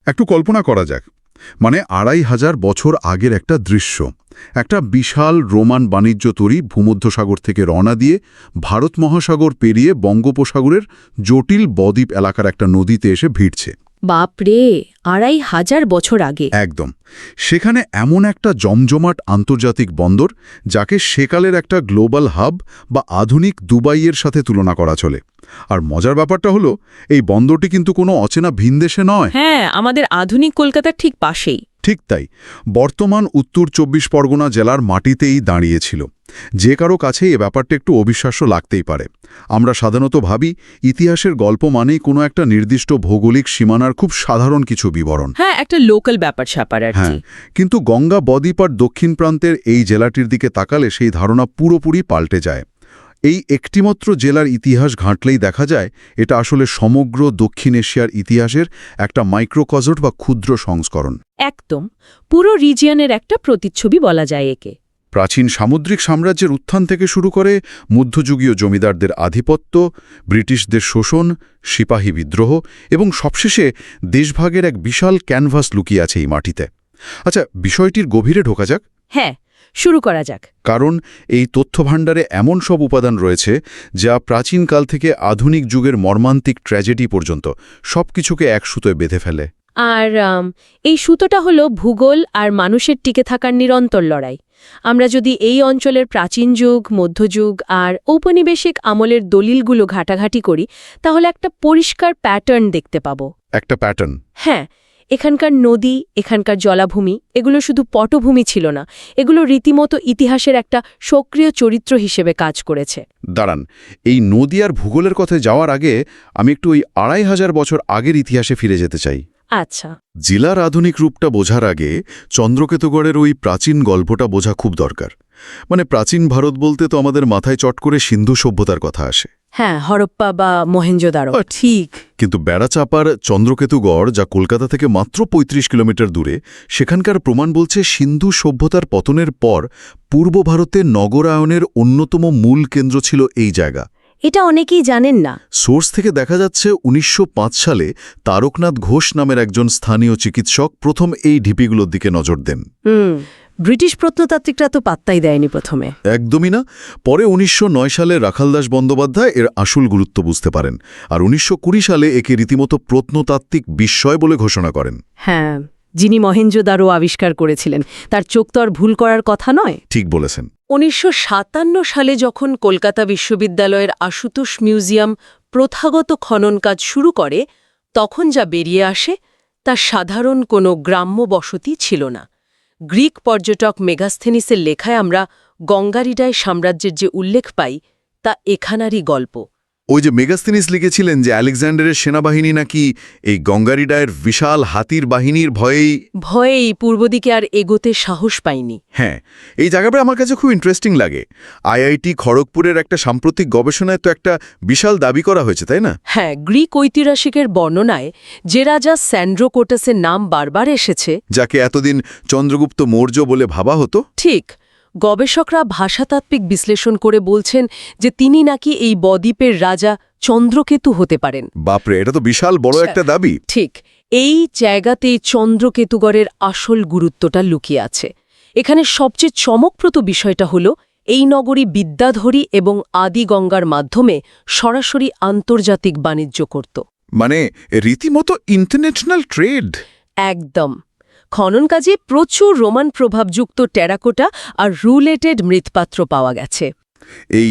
একটু কল্পনা করা যাক, মানে ২৫০০ বছর আগের একটা দৃশ্য। একটা বিশাল রোমান বাণিজ্য তরী ভূমধ্যসাগর থেকে রওনা দিয়ে ভারত মহাসাগর পেরিয়ে বঙ্গোপসাগরের জটিল বদ্বীপ এলাকার একটা নদীতে এসে ভিড়ছে। বাপরে, ২৫০০ বছর আগে! একদম। সেখানে এমন একটা জমজমাট আন্তর্জাতিক বন্দর, যাকে সেকালের একটা গ্লোবাল হাব বা আধুনিক দুবাইয়ের সাথে তুলনা করা চলে। আর মজার ব্যাপারটা হলো, এই বন্দরটি কিন্তু কোনো অচেনা ভিনদেশে নয়। হ্যাঁ, আমাদের আধুনিক কলকাতার ঠিক পাশেই। ঠিক তাই, বর্তমান উত্তর ২৪ পরগনা জেলার মাটিতেই দাঁড়িয়েছিল। যে কারো কাছে এ ব্যাপারটা একটু অবিশ্বাস্য লাগতেই পারে। আমরা সাধারণত ভাবি ইতিহাসের গল্প মানেই কোনো একটা নির্দিষ্ট ভৌগোলিক সীমানার খুব সাধারণ কিছু বিবরণ। হ্যাঁ, একটা লোকাল ব্যাপার স্যাপার আর কি। কিন্তু গঙ্গা বদ্বীপ আর দক্ষিণ প্রান্তের এই জেলাটির দিকে তাকালে সেই ধারণা পুরোপুরি পাল্টে যায়। এই একটিমাত্র জেলার ইতিহাস ঘাঁটলেই দেখা যায় এটা আসলে সমগ্র দক্ষিণ এশিয়ার ইতিহাসের একটা মাইক্রোকজট বা ক্ষুদ্র সংস্করণ। একদম, পুরো রিজিয়নের একটা প্রতিচ্ছবি বলা যায় একে। প্রাচীন সামুদ্রিক সাম্রাজ্যের উত্থান থেকে শুরু করে মধ্যযুগীয় জমিদারদের আধিপত্য, ব্রিটিশদের শোষণ, সিপাহী বিদ্রোহ এবং সবশেষে দেশভাগের এক বিশাল ক্যানভাস লুকিয়ে আছে এই মাটিতে। আচ্ছা, বিষয়টির গভীরে ঢোকা যাক। হ্যাঁ, শুরু করা যাক। কারণ এই তথ্যভাণ্ডারে এমন সব উপাদান রয়েছে যা প্রাচীনকাল থেকে আধুনিক যুগের মর্মান্তিক ট্র্যাজেডি পর্যন্ত সবকিছুকে এক সুতোয় বেঁধে ফেলে। আর এই সুতোটা হলো ভূগোল আর মানুষের টিকে থাকার নিরন্তর লড়াই। আমরা যদি এই অঞ্চলের প্রাচীন যুগ, মধ্যযুগ আর ঔপনিবেশিক আমলের দলিলগুলো ঘাটাঘাটি করি, তাহলে একটা পরিষ্কার প্যাটার্ন দেখতে পাবো। একটা প্যাটার্ন? হ্যাঁ, এখানকার নদী, এখানকার জলাভূমি, এগুলো শুধু পটভূমি ছিল না, এগুলো রীতিমতো ইতিহাসের একটা সক্রিয় চরিত্র হিসেবে কাজ করেছে। দাঁড়ান, এই নদী আর ভূগোলের কথায় যাওয়ার আগে আমি একটু ওই ২৫০০ বছর আগের ইতিহাসে ফিরে যেতে চাই। আচ্ছা। জেলার আধুনিক রূপটা বোঝার আগে চন্দ্রকেতুগড়ের ওই প্রাচীন গল্পটা বোঝা খুব দরকার। মানে প্রাচীন ভারত বলতে তো আমাদের মাথায় চট করে সিন্ধু সভ্যতার কথা আসে। হ্যাঁ, হরপ্পা বা মহেঞ্জোদারো। ঠিক। কিন্তু বেড়াচাপার চন্দ্রকেতুগড়, যা কলকাতা থেকে মাত্র ৩৫ কিলোমিটার দূরে, সেখানকার প্রমাণ বলছে সিন্ধু সভ্যতার পতনের পর পূর্ব ভারতে নগরায়নের অন্যতম মূল কেন্দ্র ছিল এই জায়গা। এটা অনেকেই জানেন না। সোর্স থেকে দেখা যাচ্ছে ১৯০৫ সালে তারকনাথ ঘোষ নামের একজন স্থানীয় চিকিৎসক প্রথম এই ঢিপিগুলোর দিকে নজর দেন। ব্রিটিশ প্রত্নতাত্ত্বিকরা তো পাত্তাই দেয়নি প্রথমে। একদমই না। পরে ১৯০৯ সালে রাখালদাস বন্দ্যোপাধ্যায় এর আসল গুরুত্ব বুঝতে পারেন, আর ১৯২০ সালে একে রীতিমতো প্রত্নতাত্ত্বিক বিস্ময় বলে ঘোষণা করেন। হ্যাঁ, যিনি মহেঞ্জোদারো আবিষ্কার করেছিলেন, তার চোখ তো আর ভুল করার কথা নয়। ঠিক বলেছেন। ১৯৫৭ সালে যখন কলকাতা বিশ্ববিদ্যালয়ের আশুতোষ মিউজিয়াম প্রথাগত খনন কাজ শুরু করে, তখন যা বেরিয়ে আসে তা সাধারণ কোনো গ্রাম্য বসতি ছিল না। গ্রিক পর্যটক মেগাস্থেনিসের লেখায় আমরা গঙ্গারিডায় সাম্রাজ্যের যে উল্লেখ পাই, তা এখানারই গল্প। ওই যে মেগাস্থেনিস লিখেছিলেন যে আলেকজান্ডারের সেনাবাহিনী নাকি এই গঙ্গারিডায়ের বিশাল হাতির বাহিনীর ভয়েই পূর্ব দিকে আর এগোতে সাহস পায়নি। হ্যাঁ, এই জায়গাটা আমার কাছে খুব ইন্টারেস্টিং লাগে। আইআইটি খড়গপুরের একটা সাম্প্রতিক গবেষণায় তো একটা বিশাল দাবি করা হয়েছে, তাই না? হ্যাঁ, গ্রিক ঐতিহাসিকের বর্ণনায় যে রাজা স্যান্ড্রোকোটাসের নাম বারবার এসেছে, যাকে এতদিন চন্দ্রগুপ্ত মৌর্য বলে ভাবা হতো। ঠিক। গবেষকরা ভাষাতাত্ত্বিক বিশ্লেষণ করে বলছেন যে তিনি নাকি এই বদ্বীপের রাজা চন্দ্রকেতু হতে পারেন। বাপরে, এটা তো বিশাল বড় একটা দাবি। ঠিক, এই জায়গাতেই চন্দ্রকেতুগড়ের আসল গুরুত্বটা লুকিয়ে আছে। এখানে সবচেয়ে চমকপ্রদ বিষয়টা হল, এই নগরী বিদ্যাধরী এবং আদি গঙ্গার মাধ্যমে সরাসরি আন্তর্জাতিক বাণিজ্য করত। মানে রীতিমতো ইন্টারন্যাশনাল ট্রেড। একদম। খনন কাজে প্রচুর রোমান প্রভাবযুক্ত টেরাকোটা আর রুলেটেড মৃৎপাত্র পাওয়া গেছে। এই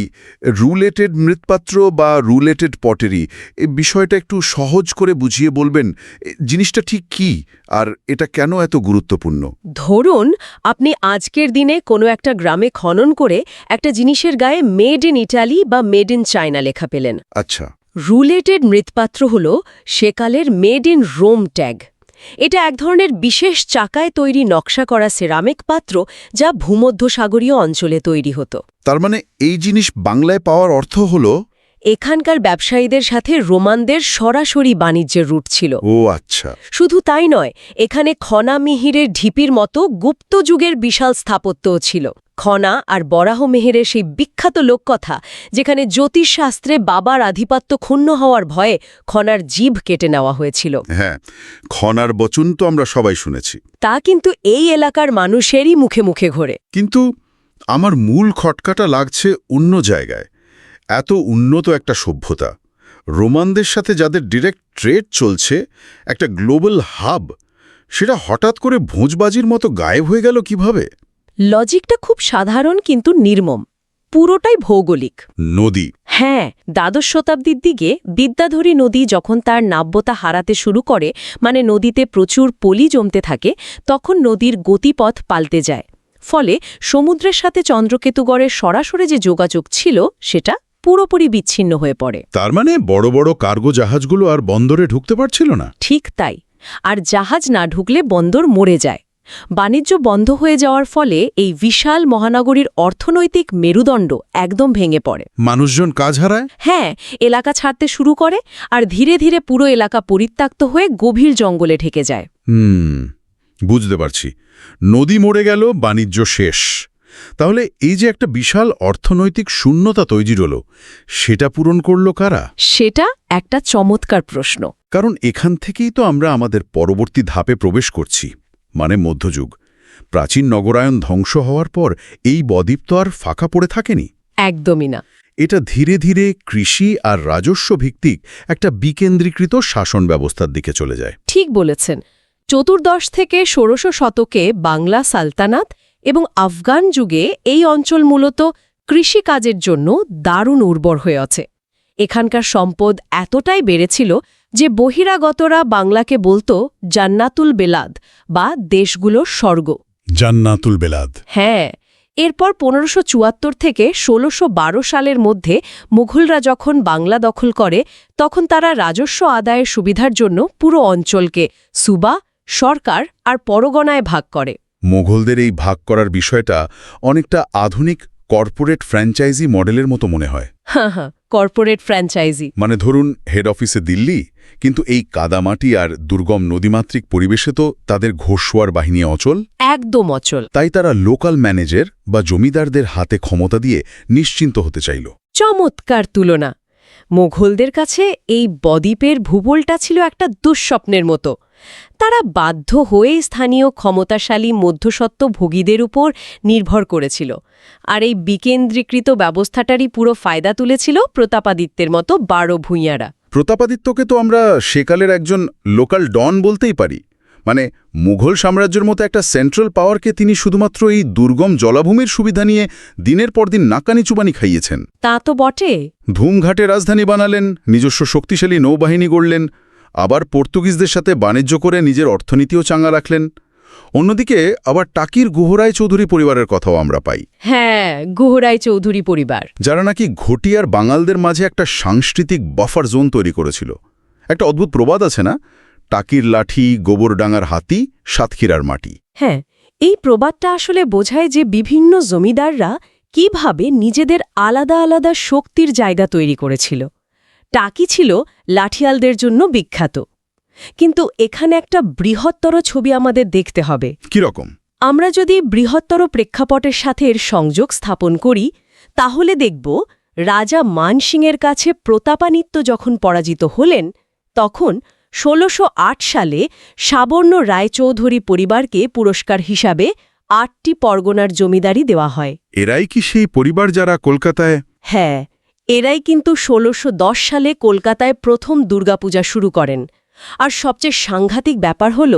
রুলেটেড মৃৎপাত্র বা রুলেটেড পটেরি, এই বিষয়টা একটু সহজ করে বুঝিয়ে বলবেন, জিনিসটা ঠিক কি আর এটা কেন এত গুরুত্বপূর্ণ? ধরুন, আপনি আজকের দিনে কোনো একটা গ্রামে খনন করে একটা জিনিসের গায়ে মেড ইন ইটালি বা মেড ইন চায়না লেখা পেলেন। আচ্ছা। রুলেটেড মৃৎপাত্র হল সেকালের মেড ইন রোম ট্যাগ। এটা এক ধরনের বিশেষ চাকায় তৈরি নকশা করা সেরামিক পাত্র, যা ভূমধ্যসাগরীয় অঞ্চলে তৈরি হতো। তার মানে এই জিনিস বাংলায় পাওয়ার অর্থ হল? এখানকার ব্যবসায়ীদের সাথে রোমানদের সরাসরি বাণিজ্যের রুট ছিল। ও আচ্ছা। শুধু তাই নয়, এখানে খনা মিহিরের ঢিপির মতো গুপ্ত যুগের বিশাল স্থাপত্যও ছিল। খনা আর বরাহ মেহেরের সেই বিখ্যাত লোককথা, যেখানে জ্যোতিষশাস্ত্রে বাবার আধিপত্য ক্ষুণ্ণ হওয়ার ভয়ে খনার জিভ কেটে নেওয়া হয়েছিল। হ্যাঁ, খনার বচন তো আমরা সবাই শুনেছি। তা কিন্তু এই এলাকার মানুষেরই মুখে মুখে ঘোরে। কিন্তু আমার মূল খটকাটা লাগছে অন্য জায়গায়। এত উন্নত একটা সভ্যতা, রোমানদের সাথে যাদের ডিরেক্ট ট্রেড চলছে, একটা গ্লোবাল হাব, সেটা হঠাৎ করে ভোজবাজির মতো গায়েব হয়ে গেল কিভাবে? লজিকটা খুব সাধারণ কিন্তু নির্মম। পুরোটাই ভৌগোলিক। নদী। হ্যাঁ, দ্বাদশ শতাব্দীর দিকে বিদ্যাধরী নদী যখন তার নাব্যতা হারাতে শুরু করে, মানে নদীতে প্রচুর পলি জমতে থাকে, তখন নদীর গতিপথ পাল্টে যায়। ফলে সমুদ্রের সাথে চন্দ্রকেতুগড়ের সরাসরি যে যোগাযোগ ছিল, সেটা পুরোপুরি বিচ্ছিন্ন হয়ে পড়ে। তার মানে বড় বড় কার্গো জাহাজগুলো আর বন্দরে ঢুকতে পারছিল না? ঠিক তাই। আর জাহাজ না ঢুকলে বন্দর মরে যায়। বাণিজ্য বন্ধ হয়ে যাওয়ার ফলে এই বিশাল মহানগরীর অর্থনৈতিক মেরুদণ্ড একদম ভেঙে পড়ে। মানুষজন কাজ হারায়? হ্যাঁ, এলাকা ছাড়তে শুরু করে, আর ধীরে ধীরে পুরো এলাকা পরিত্যক্ত হয়ে গভীর জঙ্গলে ঢেকে যায়। বুঝতে পারছি। নদী মরে গেল, বাণিজ্য শেষ। তাহলে এই যে একটা বিশাল অর্থনৈতিক শূন্যতা তৈরি হল, সেটা পূরণ করল কারা? সেটা একটা চমৎকার প্রশ্ন। কারণ এখান থেকেই তো আমরা আমাদের পরবর্তী ধাপে প্রবেশ করছি, মানে মধ্যযুগ। প্রাচীন নগরায়ন ধ্বংস হওয়ার পর এই বদ্বীপ তো আর ফাঁকা পড়ে থাকেনি। একদমই না। এটা ধীরে ধীরে কৃষি আর রাজস্ব ভিত্তিক একটা বিকেন্দ্রীকৃত শাসন ব্যবস্থার দিকে চলে যায়। ঠিক বলেছেন। চতুর্দশ থেকে ষোড়শ শতকে বাংলা সালতানাত এবং আফগান যুগে এই অঞ্চল মূলত কৃষিকাজের জন্য দারুণ উর্বর হয়ে আছে। এখানকার সম্পদ এতটাই বেড়েছিল যে বহিরাগতরা বাংলাকে বলতো জান্নাতুল বেলাদ, বা দেশগুলোর স্বর্গ। জান্নাতুল বেলাদ। হ্যাঁ। এরপর 1574 থেকে 1612 সালের মধ্যে মুঘলরা যখন বাংলা দখল করে, তখন তারা রাজস্ব আদায়ের সুবিধার জন্য পুরো অঞ্চলকে সুবা, সরকার আর পরগনায় ভাগ করে। মোগলদের এই ভাগ করার বিষয়টা অনেকটা আধুনিক কর্পোরেট ফ্র্যাঞ্চাইজি মডেলের মতো মনে হয়। হ্যাঁ, কর্পোরেট ফ্র্যাঞ্চাইজি। মানে ধরুন, হেড অফিসে দিল্লি, কিন্তু এই কাদামাটি আর দুর্গম নদীমাতৃক পরিবেশে তো তাদের ঘোষওয়ার বাহিনী অচল। একদম অচল। তাই তারা লোকাল ম্যানেজার বা জমিদারদের হাতে ক্ষমতা দিয়ে নিশ্চিন্ত হতে চাইল। চমৎকার তুলনা। মোঘলদের কাছে এই বদ্বীপের ভূগোলটা ছিল একটা দুঃস্বপ্নের মতো। তারা বাধ্য হয়ে স্থানীয় ক্ষমতাশালী মধ্যস্বত্ব ভোগীদের উপর নির্ভর করেছিল। আর এই বিকেন্দ্রীকৃত ব্যবস্থাটারই পুরো ফায়দা তুলেছিল প্রতাপাদিত্যের মতো 12 ভূঁইয়ারা। প্রতাপাদিত্যকে তো আমরা সেকালের একজন লোকাল ডন বলতেই পারি। মানে মুঘল সাম্রাজ্যের মতো একটা সেন্ট্রাল পাওয়ারকে তিনি শুধুমাত্র এই দুর্গম জলাভূমির সুবিধা নিয়ে দিনের পর দিন নাকানি চুবানি খাইয়েছেন। তা তো বটে। ধুমঘাটে রাজধানী বানালেন, নিজস্ব শক্তিশালী নৌবাহিনী গড়লেন, আবার পর্তুগিজদের সাথে বাণিজ্য করে নিজের অর্থনীতিও চাঙ্গা রাখলেন। অন্যদিকে আবার টাকির গুহরায় চৌধুরী পরিবারের কথাও আমরা পাই। হ্যাঁ, গুহরায় চৌধুরী পরিবার, যারা নাকি ঘটি আর বাঙালদের মাঝে একটা সাংস্কৃতিক বাফার জোন তৈরি করেছিল। একটা অদ্ভুত প্রবাদ আছে না, টাকির লাঠি, গোবরডাঙ্গার হাতি, সাতক্ষীরার মাটি। হ্যাঁ, এই প্রবাদটা আসলে বোঝায় যে বিভিন্ন জমিদাররা কিভাবে নিজেদের আলাদা আলাদা শক্তির জায়গা তৈরি করেছিল। টাকি ছিল লাঠিয়ালদের জন্য বিখ্যাত। কিন্তু এখানে একটা বৃহত্তর ছবি আমাদের দেখতে হবে। কিরকম? আমরা যদি বৃহত্তর প্রেক্ষাপটের সাথে এর সংযোগ স্থাপন করি, তাহলে দেখব রাজা মানসিংয়ের কাছে প্রতাপাদিত্য যখন পরাজিত হলেন, তখন 1608 সালে সাবর্ণ রায়চৌধুরী পরিবারকে পুরস্কার হিসাবে 8টি পরগনার জমিদারি দেওয়া হয়। এরাই কি সেই পরিবার যারা কলকাতায়? হ্যাঁ, এরাই কিন্তু 1610 সালে কলকাতায় প্রথম দুর্গাপূজা শুরু করেন। আর সবচেয়ে সাংঘাতিক ব্যাপার হল,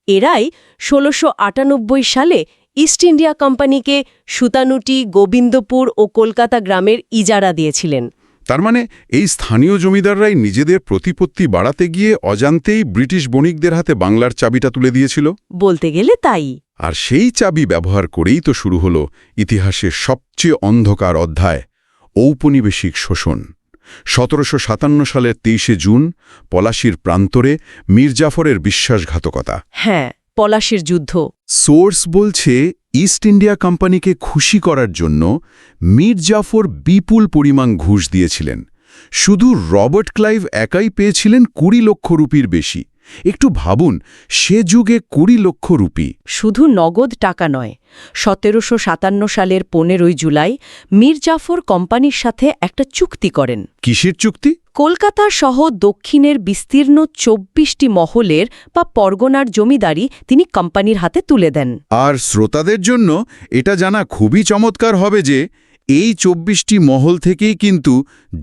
এরাই 1698 সালে ইস্ট ইন্ডিয়া কোম্পানিকে সুতানুটি, গোবিন্দপুর ও কলকাতা গ্রামের ইজারা দিয়েছিলেন। তার মানে এই স্থানীয় জমিদাররাই নিজেদের প্রতিপত্তি বাড়াতে গিয়ে অজান্তেই ব্রিটিশ বণিকদের হাতে বাংলার চাবিটা তুলে দিয়েছিল। বলতে গেলে তাই। আর সেই চাবি ব্যবহার করেই তো শুরু হলো ইতিহাসের সবচেয়ে অন্ধকার অধ্যায়, ঔপনিবেশিক শোষণ। 1757 সালের 23শে জুন পলাশীর প্রান্তরে মীর জাফরের বিশ্বাসঘাতকতা। হ্যাঁ, পলাশীর যুদ্ধ। সোর্স বলছে, ইস্ট ইন্ডিয়া কোম্পানিকে খুশি করার জন্য মীর জাফর বিপুল পরিমাণ ঘুষ দিয়েছিলেন, শুধু রবার্ট ক্লাইভ একাই পেয়েছিলেন 20 লক্ষ রুপির বেশি। একটু ভাবুন, সে যুগে 20 লক্ষ রুপি। শুধু নগদ টাকা নয়, 1757 সালের 15 জুলাই মীর জাফর কোম্পানির সাথে একটা চুক্তি করেন। কিসের চুক্তি? কলকাতা সহ দক্ষিণের বিস্তীর্ণ 24টি মহলের বা পরগনার জমিদারি তিনি কোম্পানির হাতে তুলে দেন। আর শ্রোতাদের জন্য এটা জানা খুবই চমৎকার হবে যে এই 24টি মহল থেকেই কিন্তু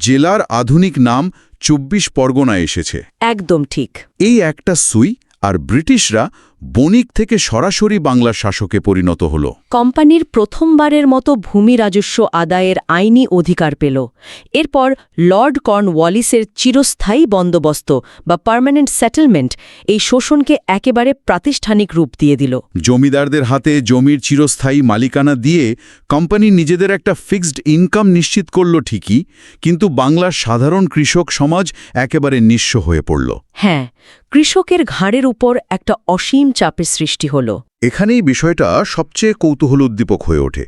জেলার আধুনিক নাম 24 পরগনা এসেছে। একদম ঠিক। এই একটা সুই আর ব্রিটিশরা বণিক থেকে সরাসরি বাংলার শাসকে পরিণত হল। কোম্পানির প্রথমবারের মতো ভূমি রাজস্ব আদায়ের আইনি অধিকার পেল। এরপর লর্ড কর্নওয়ালিসের চিরস্থায়ী বন্দোবস্ত বা পার্মানেন্ট সেটেলমেন্ট এই শোষণকে একেবারে প্রাতিষ্ঠানিক রূপ দিয়ে দিল। জমিদারদের হাতে জমির চিরস্থায়ী মালিকানা দিয়ে কোম্পানি নিজেদের একটা ফিক্সড ইনকাম নিশ্চিত করল ঠিকই, কিন্তু বাংলার সাধারণ কৃষক সমাজ একেবারে নিঃস্ব হয়ে পড়ল। হ্যাঁ, কৃষকের ঘাড়ের উপর একটা অসীম চাপের সৃষ্টি হল। এখানেই বিষয়টা সবচেয়ে কৌতূহলোদ্দীপক হয়ে ওঠে।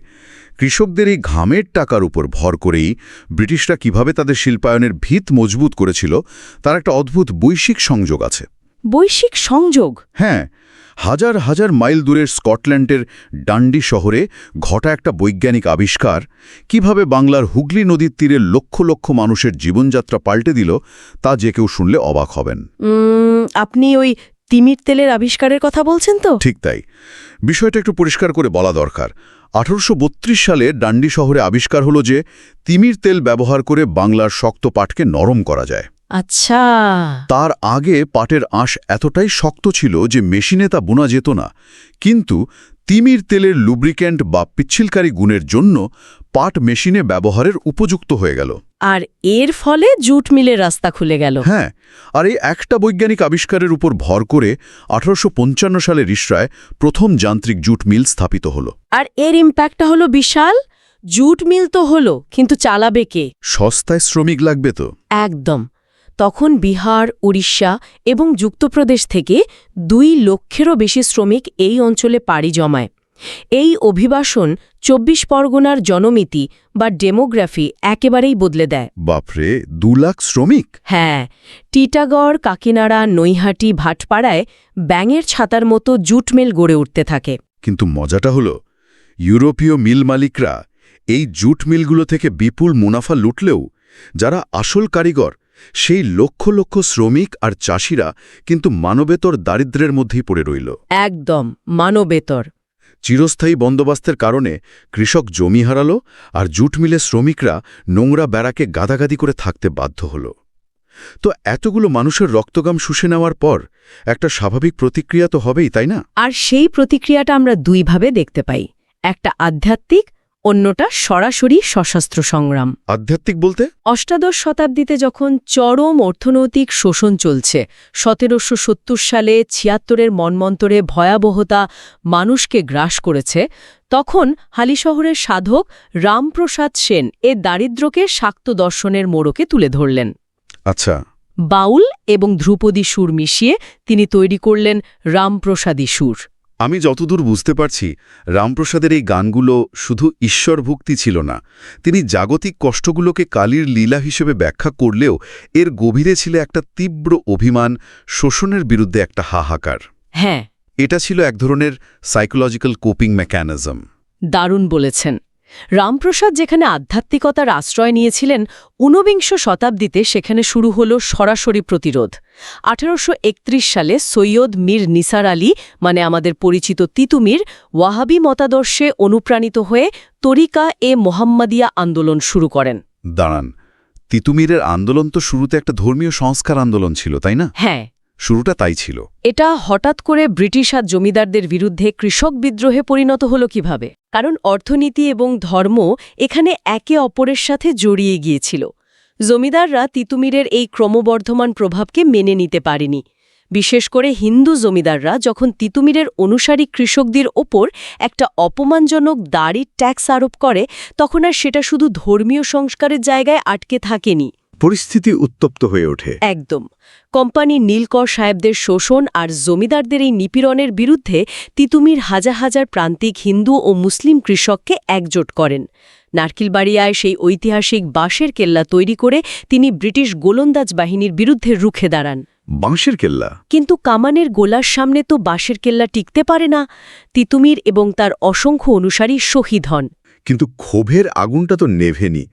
কৃষকদের এই ঘামের টাকার উপর ভর করেই ব্রিটিশরা কিভাবে তাদের শিল্পায়নের ভিত মজবুত করেছিল তার একটা অদ্ভুত বৈশ্বিক সংযোগ আছে। বৈশ্বিক সংযোগ? হ্যাঁ, হাজার হাজার মাইল দূরের স্কটল্যান্ডের ডান্ডি শহরে ঘটা একটা বৈজ্ঞানিক আবিষ্কার কিভাবে বাংলার হুগলি নদীর তীরে লক্ষ লক্ষ মানুষের জীবনযাত্রা পাল্টে দিল তা যে কেউ শুনলে অবাক হবেন। আপনি ওই তিমির তেলের আবিষ্কারের কথা বলছেন তো? ঠিক তাই। বিষয়টা একটু পরিষ্কার করে বলা দরকার। 1832 সালে ডান্ডি শহরে আবিষ্কার হলো যে তিমির তেল ব্যবহার করে বাংলার শক্ত পাটকে নরম করা যায়। আচ্ছা। তার আগে পাটের আঁশ এতটাই শক্ত ছিল যে মেশিনে তা বোনা যেত না, কিন্তু তিমির তেলের লুব্রিক্যান্ট বা পিচ্ছিলকারী গুণের জন্য পাট মেশিনে ব্যবহারের উপযুক্ত হয়ে গেল। আর এর ফলে জুট মিলের রাস্তা খুলে গেল। হ্যাঁ, আর এই একটা বৈজ্ঞানিক আবিষ্কারের উপর ভর করে 1855 সালে রিসরায় প্রথম যান্ত্রিক জুট মিল স্থাপিত হল। আর এর ইম্প্যাক্টটা হলো বিশাল। জুট মিল তো হলো, কিন্তু চালাবে কে? সস্তায় শ্রমিক লাগবে তো। একদম। তখন বিহার, উড়িষ্যা এবং যুক্তপ্রদেশ থেকে 2 লক্ষেরও বেশি শ্রমিক এই অঞ্চলে পাড়ি জমায়। এই অভিবাসন 24 পরগনার জনমিতি বা ডেমোগ্রাফি একেবারেই বদলে দেয়। বাপরে, 2 লাখ শ্রমিক! হ্যাঁ, টিটাগড়, কাকিনাড়া, নৈহাটি, ভাটপাড়ায় ব্যাঙের ছাতার মতো জুট মিল গড়ে উঠতে থাকে। কিন্তু মজাটা হলো, ইউরোপীয় মিল মালিকরা এই জুট মিলগুলো থেকে বিপুল মুনাফা লুটলেও যারা আসল কারিগর সেই লক্ষ লক্ষ শ্রমিক আর চাষিরা কিন্তু মানবেতর দারিদ্র্যের মধ্যেই পড়ে রইল। একদম মানবেতর। চিরস্থায়ী বন্দোবস্তের কারণে কৃষক জমি হারালো আর জুট মিলের শ্রমিকরা নোংরা ব্যারাকে গাদাগাদি করে থাকতে বাধ্য হল। তো এতগুলো মানুষের রক্তগাম শুষে নেওয়ার পর একটা স্বাভাবিক প্রতিক্রিয়া তো হবেই, তাই না? আর সেই প্রতিক্রিয়াটা আমরা 2 ভাবে দেখতে পাই। একটা আধ্যাত্মিক, অন্যটা সরাসরি সশস্ত্র সংগ্রাম। আধ্যাত্মিক বলতে? অষ্টাদশ শতাব্দীতে যখন চরম অর্থনৈতিক শোষণ চলছে, 1770 সালে 76-এর মন্বন্তরে ভয়াবহতা মানুষকে গ্রাস করেছে, তখন হালিশহরের সাধক রামপ্রসাদ সেন এ দারিদ্র্যকে শাক্ত দর্শনের মোড়কে তুলে ধরলেন। আচ্ছা। বাউল এবং ধ্রুপদী সুর মিশিয়ে তিনি তৈরি করলেন রামপ্রসাদী সুর। আমি যতদূর বুঝতে পারছি, রামপ্রসাদের এই গানগুলো শুধু ঈশ্বরভক্তি ছিল না, তিনি জাগতিক কষ্টগুলোকে কালীর লীলা হিসেবে ব্যাখ্যা করলেও এর গভীরে ছিল একটা তীব্র অভিমান, শোষণের বিরুদ্ধে একটা হাহাকার। হ্যাঁ, এটা ছিল এক ধরনের সাইকোলজিক্যাল কোপিং মেকানিজম। দারুণ বলেছেন। রামপ্রসাদ যেখানে আধ্যাত্মিকতার আশ্রয় নিয়েছিলেন, 19বিংশ শতাব্দীতে সেখানে শুরু হল সরাসরি প্রতিরোধ। 1831 সালে সৈয়দ মীর নিসার আলী, মানে আমাদের পরিচিত তিতুমির, ওয়াহাবি মতাদর্শে অনুপ্রাণিত হয়ে তরিকা এ মোহাম্মদিয়া আন্দোলন শুরু করেন। দাঁড়ান, তিতুমিরের আন্দোলন তো শুরুতে একটা ধর্মীয় সংস্কার আন্দোলন ছিল, তাই না? হ্যাঁ, শুরুটা তাই ছিল। এটা হঠাৎ করে ব্রিটিশ আর জমিদারদের বিরুদ্ধে কৃষক বিদ্রোহে পরিণত হল কিভাবে? কারণ অর্থনীতি এবং ধর্ম এখানে একে অপরের সাথে জড়িয়ে গিয়েছিল। জমিদাররা তিতুমিরের এই ক্রমবর্ধমান প্রভাবকে মেনে নিতে পারেনি। বিশেষ করে হিন্দু জমিদাররা যখন তিতুমিরের অনুসারী কৃষকদের ওপর একটা অপমানজনক দাড়ির ট্যাক্স আরোপ করে, তখন আর সেটা শুধু ধর্মীয় সংস্কারের জায়গায় আটকে থাকেনি, পরিস্থিতি উত্তপ্ত হয়ে ওঠে। একদম। কোম্পানি নীলকর সাহেবদের শোষণ আর জমিদারদের এই নিপীড়নের বিরুদ্ধে তিতুমির হাজার হাজার প্রান্তিক হিন্দু ও মুসলিম কৃষককে একজোট করেন। নারকেলবাড়িয়ায় সেই ঐতিহাসিক বাঁশের কেল্লা তৈরি করে তিনি ব্রিটিশ গোলন্দাজ বাহিনীর বিরুদ্ধে রুখে দাঁড়ান। বাঁশের কেল্লা? কিন্তু কামানের গোলার সামনে তো বাঁশের কেল্লা টিকতে পারে না। তিতুমির এবং তার অসংখ্য অনুসারী শহীদ হন। কিন্তু ক্ষোভের আগুনটা তো নেভেনি।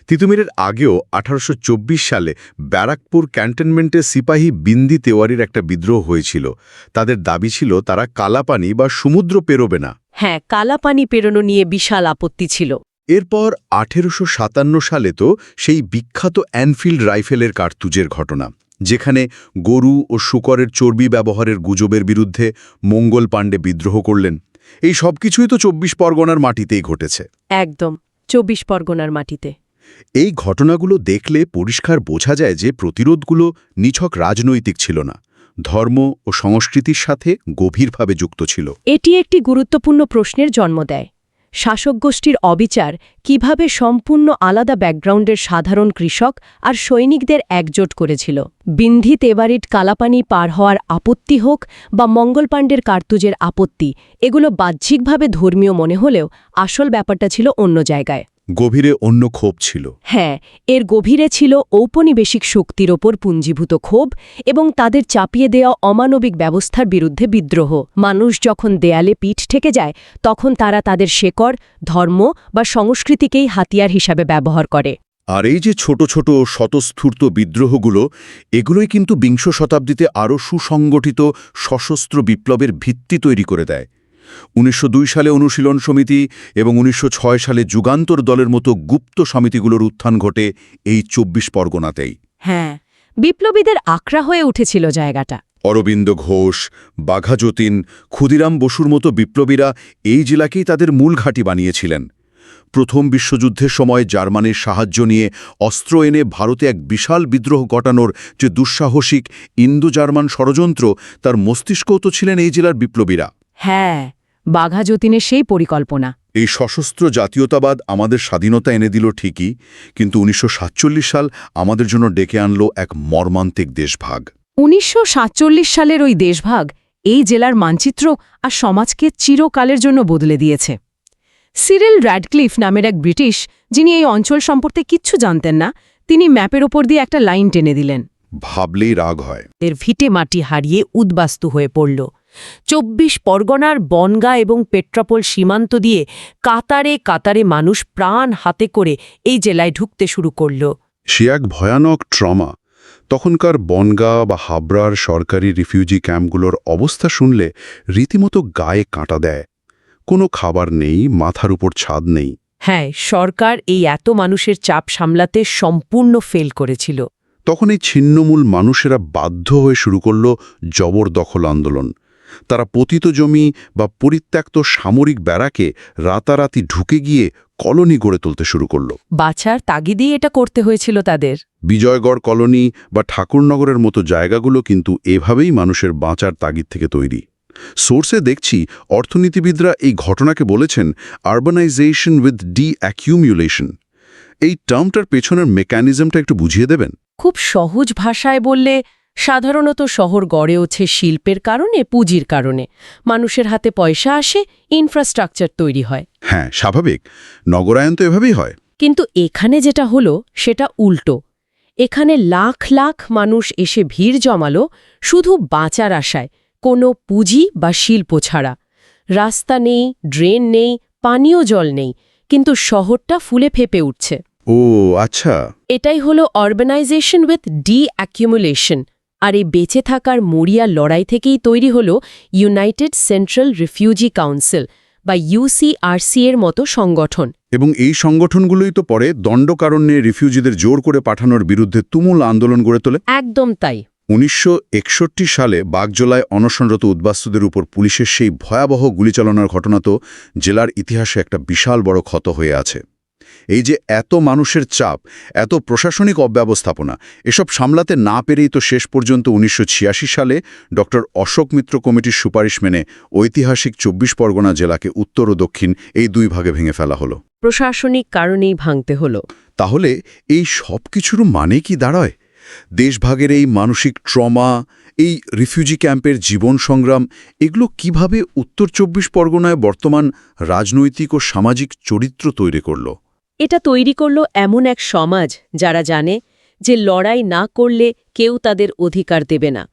তিতুমিরের আগেও 1824 সালে ব্যারাকপুর ক্যান্টনমেন্টে সিপাহী বিন্দি তেওয়ারির একটা বিদ্রোহ হয়েছিল। তাদের দাবি ছিল তারা কালাপানি বা সমুদ্র পেরোবে না। হ্যাঁ, কালাপানি পেরোনো নিয়ে বিশাল আপত্তি ছিল। এরপর 1857 সালে তো সেই বিখ্যাত অ্যানফিল্ড রাইফেলের কার্তুজের ঘটনা, যেখানে গরু ও শূকরের চর্বি ব্যবহারের গুজবের বিরুদ্ধে মঙ্গল পাণ্ডে বিদ্রোহ করলেন। এই সব কিছুই তো 24 পরগনার মাটিতেই ঘটেছে। একদম, 24 পরগনার মাটিতে। এই ঘটনাগুলো দেখলে পরিষ্কার বোঝা যায় যে প্রতিরোধগুলো নিছক রাজনৈতিক ছিল না, ধর্ম ও সংস্কৃতির সাথে গভীরভাবে যুক্ত ছিল। এটি একটি গুরুত্বপূর্ণ প্রশ্নের জন্ম দেয়। শাসক গোষ্ঠীর অবিচার কিভাবে সম্পূর্ণ আলাদা ব্যাকগ্রাউন্ডের সাধারণ কৃষক আর সৈনিকদের একজোট করেছিল। বিন্ধি তেওয়ারির কালাপানি পার হওয়ার আপত্তি হোক বা মঙ্গল পাণ্ডের কার্তুজের আপত্তি, এগুলো বাহ্যিকভাবে ধর্মীয় মনে হলেও আসল ব্যাপারটা ছিল অন্য জায়গায়। গভীরে অন্য ক্ষোভ ছিল। হ্যাঁ, এর গভীরে ছিল ঔপনিবেশিক শক্তির ওপর পুঞ্জীভূত ক্ষোভ এবং তাদের চাপিয়ে দেওয়া অমানবিক ব্যবস্থার বিরুদ্ধে বিদ্রোহ। মানুষ যখন দেয়ালে পিঠ ঠেকে যায়, তখন তারা তাদের শেকড়, ধর্ম বা সংস্কৃতিকেই হাতিয়ার হিসাবে ব্যবহার করে। আর এই যে ছোট ছোট স্বতঃস্ফূর্ত বিদ্রোহগুলো, এগুলোই কিন্তু বিংশ শতাব্দীতে আরও সুসংগঠিত সশস্ত্র বিপ্লবের ভিত্তি তৈরি করে দেয়। 1902 সালে অনুশীলন সমিতি এবং 1906 সালে যুগান্তর দলের মতো গুপ্ত সমিতিগুলোর উত্থান ঘটে এই 24 পরগনাতেই। হ্যাঁ, বিপ্লবীদের আকড়া হয়ে উঠেছিল জায়গাটা। অরবিন্দ ঘোষ, বাঘা যতীন, ক্ষুদিরাম বসুর মতো বিপ্লবীরা এই জেলাকেই তাদের মূল ঘাঁটি বানিয়েছিলেন। প্রথম বিশ্বযুদ্ধের সময় জার্মানির সাহায্য নিয়ে অস্ত্র এনে ভারতে এক বিশাল বিদ্রোহ ঘটানোর যে দুঃসাহসিক ইন্দো জার্মান ষড়যন্ত্র, তার মস্তিষ্কও তো ছিলেন এই জেলার বিপ্লবীরা। হ্যাঁ, বাঘা যতীনের সেই পরিকল্পনা। এই সশস্ত্র জাতীয়তাবাদ আমাদের স্বাধীনতা এনে দিল ঠিকই, কিন্তু 1947 সাল আমাদের জন্য ডেকে আনল এক মর্মান্তিক দেশভাগ। 1947 সালের ওই দেশভাগ এই জেলার মানচিত্র আর সমাজকে চিরকালের জন্য বদলে দিয়েছে। সিরিল র্যাডক্লিফ নামের এক ব্রিটিশ, যিনি এই অঞ্চল সম্পর্কে কিচ্ছু জানতেন না, তিনি ম্যাপের ওপর দিয়ে একটা লাইন টেনে দিলেন। ভাবলেই রাগ হয়। এর ভিটে মাটি হারিয়ে উদ্বাস্তু হয়ে পড়ল। 24 পরগনার বনগাঁ এবং পেট্রাপোল সীমান্ত দিয়ে কাতারে কাতারে মানুষ প্রাণ হাতে করে এই জেলায় ঢুকতে শুরু করল। সে এক ভয়ানক ট্রমা। তখনকার বনগাঁ বা হাবড়ার সরকারি রিফিউজি ক্যাম্পগুলোর অবস্থা শুনলে রীতিমতো গায়ে কাঁটা দেয়। কোনো খাবার নেই, মাথার উপর ছাদ নেই। হ্যাঁ, সরকার এই এত মানুষের চাপ সামলাতে সম্পূর্ণ ফেল করেছিল। তখন এই ছিন্নমূল মানুষেরা বাধ্য হয়ে শুরু করল জবরদখল আন্দোলন। তারা পতিত জমি বা পরিত্যক্ত সামরিক ব্যারাকে রাতারাতি ঢুকে গিয়ে কলোনি গড়ে তুলতে শুরু করল। বাঁচার তাগিদেই এটা করতে হয়েছিল তাদের। বিজয়গড় কলোনি বা ঠাকুরনগরের মতো জায়গাগুলো কিন্তু এভাবেই মানুষের বাঁচার তাগিদ থেকে তৈরি। সোর্সে দেখছি অর্থনীতিবিদরা এই ঘটনাকে বলেছেন আরবানাইজেশন উইথ ডি-অ্যাকিউমুলেশন। এই টার্মটার পেছনের মেকানিজমটা একটু বুঝিয়ে দেবেন? খুব সহজ ভাষায় বললে, সাধারণত শহর গড়ে ওঠে শিল্পের কারণে, পুঁজির কারণে। মানুষের হাতে পয়সা আসে, ইনফ্রাস্ট্রাকচার তৈরি হয়। হ্যাঁ, স্বাভাবিক। নগরায়ন তো এভাবেই হয়। কিন্তু এখানে যেটা হলো সেটা উল্টো। এখানে লাখ লাখ মানুষ এসে ভিড় জমালো শুধু বাঁচার আশায়, কোনো পুঁজি বা শিল্প ছাড়া। রাস্তা নেই, ড্রেন নেই, পানীয় জল নেই, কিন্তু শহরটা ফুলে ফেঁপে উঠছে। ও আচ্ছা। এটাই হলো অরবানাইজেশন উইথ ডি-অ্যাকিউমুলেশন। আর এই বেঁচে থাকার মরিয়া লড়াই থেকেই তৈরি হলো ইউনাইটেড সেন্ট্রাল রিফিউজি কাউন্সিল বা UCRC এর মতো সংগঠন। এবং এই সংগঠনগুলোই তো পরে দণ্ডকারণ্যে রিফিউজিদের জোর করে পাঠানোর বিরুদ্ধে তুমুল আন্দোলন গড়ে তোলে। একদম তাই। 1961 সালে বাগজোলায় অনশনরত উদ্বাস্তুদের উপর পুলিশের সেই ভয়াবহ গুলিচালনার ঘটনা তো জেলার ইতিহাসে একটা বিশাল বড় ক্ষত হয়ে আছে। এই যে এত মানুষের চাপ, এত প্রশাসনিক অব্যবস্থাপনা, এসব সামলাতে না পেরেই তো শেষ পর্যন্ত 1986 সালে ডক্টর অশোক মিত্র কমিটির সুপারিশ মেনে ঐতিহাসিক 24 পরগনা জেলাকে উত্তর ও দক্ষিণ এই দুই ভাগে ভেঙে ফেলা হলো। প্রশাসনিক কারণেই ভাঙতে হলো। তাহলে এই সব কিছুর মানে কি দাঁড়ায়? দেশভাগের এই মানসিক ট্রমা, এই রিফিউজি ক্যাম্পের জীবন সংগ্রাম, এগুলো কিভাবে উত্তর ২৪ পরগনায় বর্তমান রাজনৈতিক ও সামাজিক চরিত্র তৈরি করল? এটা তৈরি করল এমন এক সমাজ যারা জানে যে লড়াই না করলে কেউ তাদের অধিকার দেবে না।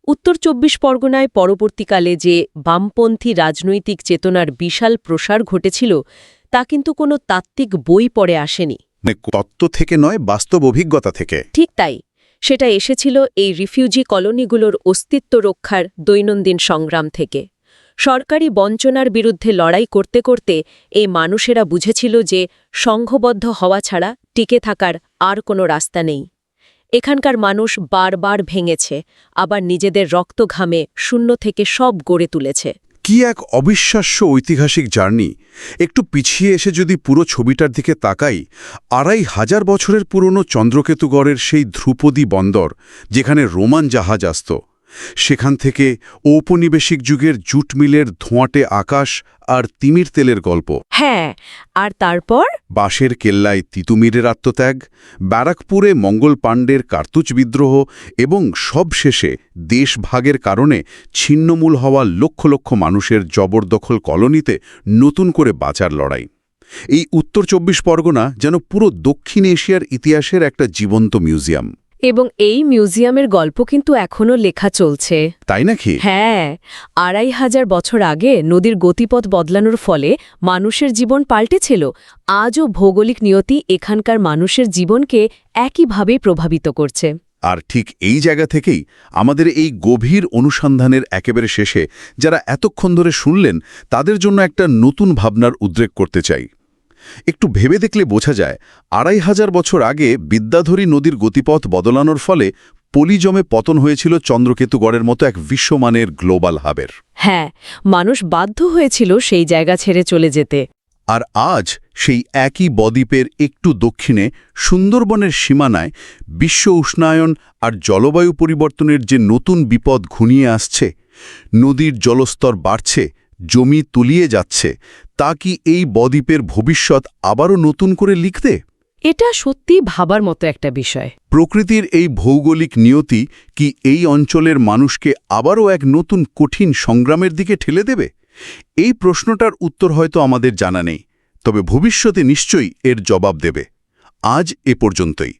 উত্তর ২৪ পরগনায় পরবর্তীকালে যে বামপন্থী রাজনৈতিক চেতনার বিশাল প্রসার ঘটেছিল তা কিন্তু কোনো তাত্ত্বিক বই পড়ে আসেনি। তত্ত্ব থেকে নয়, বাস্তব অভিজ্ঞতা থেকে। ঠিক তাই, সেটা এসেছিল এই রিফিউজি কলোনিগুলোর অস্তিত্ব রক্ষার দৈনন্দিন সংগ্রাম থেকে। সরকারি বঞ্চনার বিরুদ্ধে লড়াই করতে করতে এই মানুষেরা বুঝেছিল যে সংঘবদ্ধ হওয়া ছাড়া টিকে থাকার আর কোনো রাস্তা নেই। এখানকার মানুষ বারবার ভেঙেছে, আবার নিজেদের রক্ত ঘামে শূন্য থেকে সব গড়ে তুলেছে। কি এক অবিশ্বাস্য ঐতিহাসিক জার্নি! একটু পিছিয়ে এসে যদি পুরো ছবিটার দিকে তাকাই, ২৫০০ বছরের পুরনো চন্দ্রকেতুগড়ের সেই ধ্রুপদী বন্দর, যেখানে রোমান জাহাজ আসত, সেখান থেকে ঔপনিবেশিক যুগের জুট মিলের ধোঁয়াটে আকাশ আর তিমির তেলের গল্প। হ্যাঁ, আর তারপর বাঁশের কেল্লায় তিতুমিরের আত্মত্যাগ, ব্যারাকপুরে মঙ্গল পাণ্ডের কার্তুজ বিদ্রোহ এবং সবশেষে দেশভাগের কারণে ছিন্নমূল হওয়া লক্ষ লক্ষ মানুষের জবরদখল কলোনিতে নতুন করে বাঁচার লড়াই। এই উত্তর ২৪ পরগনা যেন পুরো দক্ষিণ এশিয়ার ইতিহাসের একটা জীবন্ত মিউজিয়াম। এবং এই মিউজিয়ামের গল্প কিন্তু এখনও লেখা চলছে। তাই নাকি? হ্যাঁ, ২৫০০ বছর আগে নদীর গতিপথ বদলানোর ফলে মানুষের জীবন পাল্টেছিল। আজও ভৌগোলিক নিয়তি এখানকার মানুষের জীবনকে একইভাবে প্রভাবিত করছে। আর ঠিক এই জায়গা থেকেই আমাদের এই গভীর অনুসন্ধানের একেবারে শেষে যারা এতক্ষণ ধরে শুনলেন, তাদের জন্য একটা নতুন ভাবনার উদ্রেক করতে চাই। একটু ভেবে দেখলে বোঝা যায় ২৫০০ বছর আগে বিদ্যাধরী নদীর গতিপথ বদলানোর ফলে পলি জমে পতন হয়েছিল চন্দ্রকেতুগড়ের মতো এক বিশ্বমানের গ্লোবাল হাবের। হ্যাঁ, মানুষ বাধ্য হয়েছিল সেই জায়গা ছেড়ে চলে যেতে। আর আজ সেই একই বদ্বীপের একটু দক্ষিণে সুন্দরবনের সীমানায় বিশ্ব উষ্ণায়ন আর জলবায়ু পরিবর্তনের যে নতুন বিপদ ঘনিয়ে আসছে, নদীর জলস্তর বাড়ছে, জমি তলিয়ে যাচ্ছে, তা কি এই বদ্বীপের ভবিষ্যৎ আবারও নতুন করে লিখতে? এটা সত্যি ভাবার মতো একটা বিষয়। প্রকৃতির এই ভৌগোলিক নিয়তি কি এই অঞ্চলের মানুষকে আবারও এক নতুন কঠিন সংগ্রামের দিকে ঠেলে দেবে? এই প্রশ্নটার উত্তর হয়তো আমাদের জানা নেই, তবে ভবিষ্যতে নিশ্চয়ই এর জবাব দেবে। আজ এ পর্যন্তই।